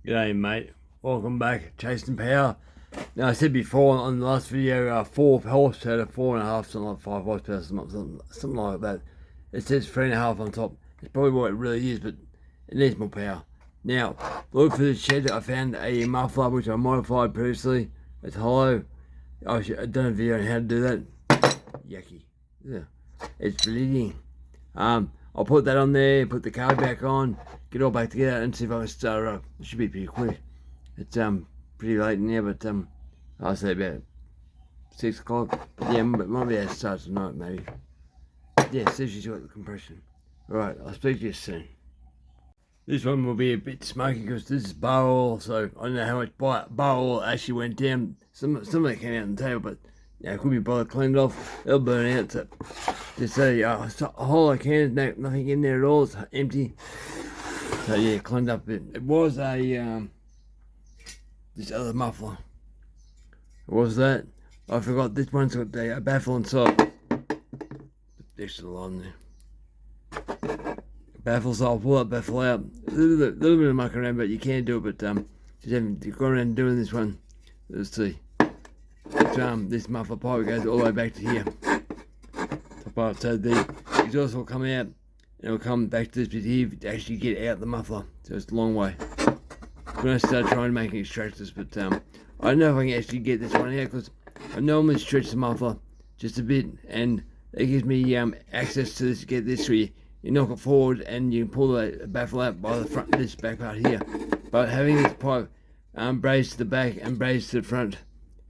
G'day mate, welcome back, Chasing Power. Now I said before on the last video, 4 horsepower, 4.5, something like 5 horsepower, something like that. It says 3.5 on top. It's probably what it really is, but it needs more power. Now, look for the shed. I found a muffler which I modified previously. It's hollow. I've done a video on how to do that. Yucky. Yeah. It's bleeding. I'll put that on there, put the car back on, get it all back together and see if I can start it up. It should be pretty quick. It's pretty late now, but I'll say about 6 o'clock. Yeah, might be able to start tonight maybe. Yeah, see if she's got the compression. Alright, I'll speak to you soon. This one will be a bit smoky because this is bar oil, so I don't know how much bar oil actually went down. Some of it came out on the table, but yeah, it could be bothered cleaned off. It'll burn out. So just a whole can, nothing in there at all. It's empty. So yeah, cleaned up a bit. It was a this other muffler. It was that. I forgot this one's got a baffle inside. Extra line there. Baffles, I'll pull that baffle out. A little bit of muck around, but you can do it. But just having to go around doing this one. Let's see. This muffler pipe goes all the way back to here. Top part, so the exhaust will come out and it'll come back to this bit here to actually get out the muffler. So it's a long way. I'm going to start trying to make extractors, but I don't know if I can actually get this one out because I normally stretch the muffler just a bit and it gives me access to this, get this through. You knock it forward and you can pull the baffle out by the front, this back part here. But having this pipe braced to the back and braced to the front,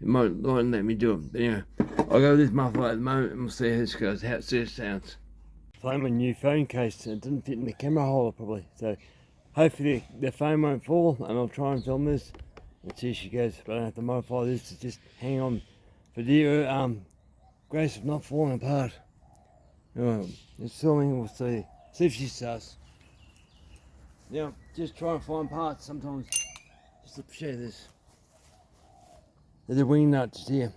it might let me do it. But anyway, I'll go with this muffler at the moment and we'll see how this goes, how it sounds. Playing my new phone case, it didn't fit in the camera holder probably. So hopefully the phone won't fall and I'll try and film this. Let's see how she goes. But I don't have to modify this to just hang on for dear grace of not falling apart. Alright, it's filming, we'll see. See if she starts. Now, just try and find parts sometimes. Just to share this. There's a wing nut just here.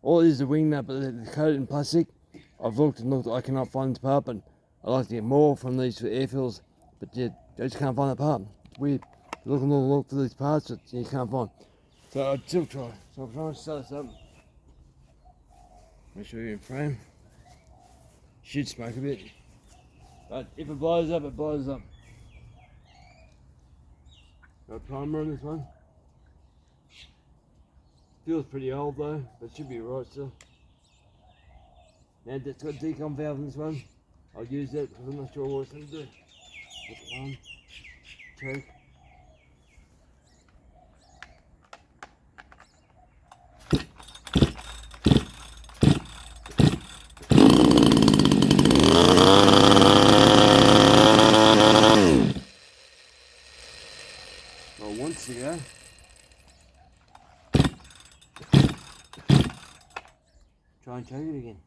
All it is a wing nut, but they're coated in plastic. I've looked and looked, I cannot find this part, but I like to get more from these for air fills. But yeah, I just can't find the part. It's weird. Look for these parts, but you can't find. So I'd still try. So I'm trying to start this up. Make sure you're in frame. Should smoke a bit. But if it blows up, it blows up. Got primer on this one. Feels pretty old though, but should be right still. Now that's got a decom valve in this one. I'll use that because I'm not sure what it's going to do. Put on, choke. Well, once ago. Try and choke it again.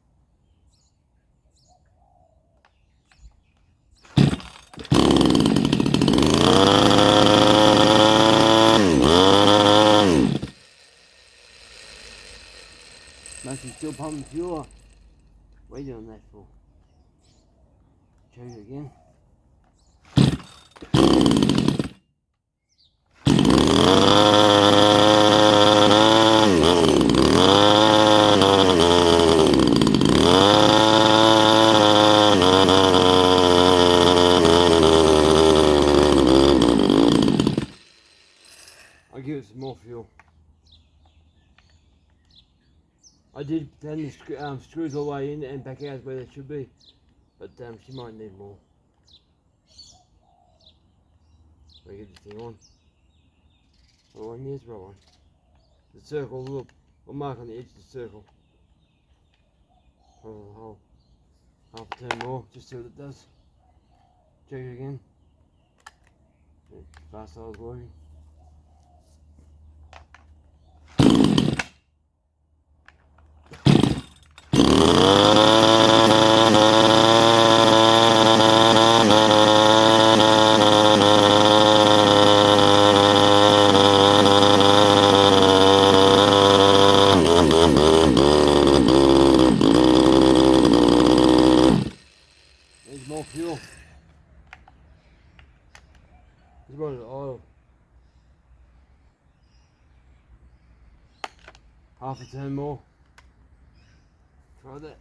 Must be still pumping fuel. What are you doing that for? Choke it again. I'll give it some more fuel. I did turn the screws all the way in and back out where they should be, but she might need more. I'll get this thing on. Oh, and here's the right one. The circle, look, I'll mark on the edge of the circle. Oh, half a turn more, just see what it does. Check it again. Yeah, fast I was working. There's more fuel. Just wanted oil. half a turn more. Try that.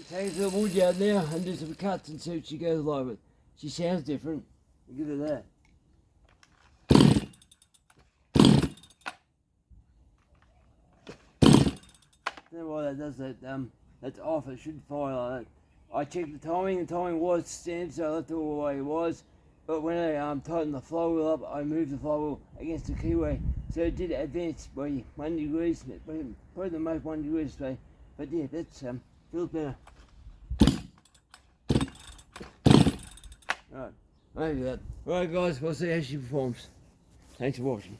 Take the wood out now and do some cuts and see what she goes like with. She sounds different. Look at that. Don't know why that does that. That's off. It should fire like that. I checked the timing was standard, so I left it all the way it was. But when I tightened the flywheel up, I moved the flywheel against the keyway, so it did advance by 1 degree, probably the most 1 degree display. But yeah, that's feels better. Alright, maybe that. Alright guys, we'll see how she performs. Thanks for watching.